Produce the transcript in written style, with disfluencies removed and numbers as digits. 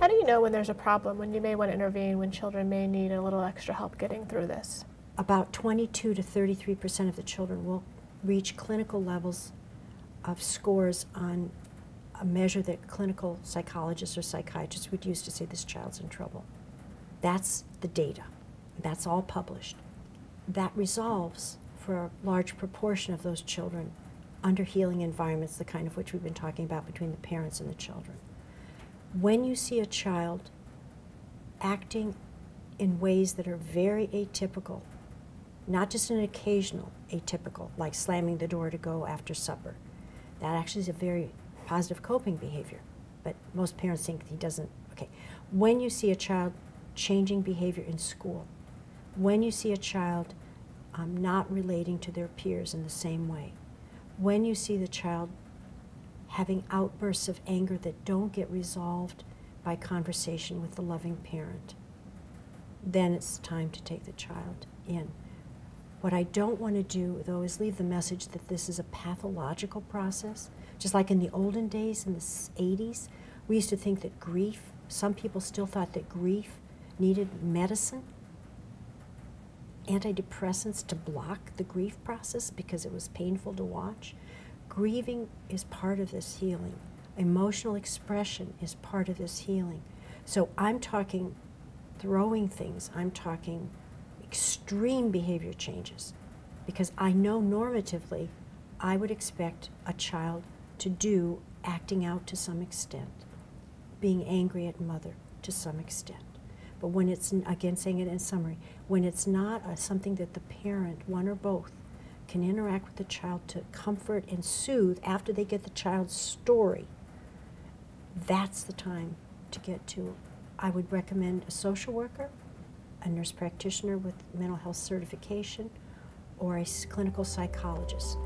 How do you know when there's a problem, when you may want to intervene, when children may need a little extra help getting through this? About 22 to 33% of the children will reach clinical levels of scores on a measure that clinical psychologists or psychiatrists would use to say this child's in trouble. That's the data. That's all published. That resolves for a large proportion of those children under healing environments, the kind of which we've been talking about between the parents and the children. When you see a child acting in ways that are very atypical, not just an occasional atypical, like slamming the door to go after supper, that actually is a very positive coping behavior, but most parents think he doesn't. Okay, when you see a child changing behavior in school, when you see a child not relating to their peers in the same way, when you see the child having outbursts of anger that don't get resolved by conversation with the loving parent, then it's time to take the child in. What I don't want to do, though, is leave the message that this is a pathological process. Just like in the olden days, in the 80s, we used to think that grief, some people still thought that grief needed medicine, antidepressants to block the grief process because it was painful to watch. Grieving is part of this healing. Emotional expression is part of this healing. So I'm talking throwing things, I'm talking extreme behavior changes, because I know normatively I would expect a child to do acting out to some extent, being angry at mother to some extent. But when it's, again saying it in summary, when it's not something that the parent, one or both, can interact with the child to comfort and soothe after they get the child's story, that's the time to get to. I would recommend a social worker, a nurse practitioner with mental health certification, or a clinical psychologist.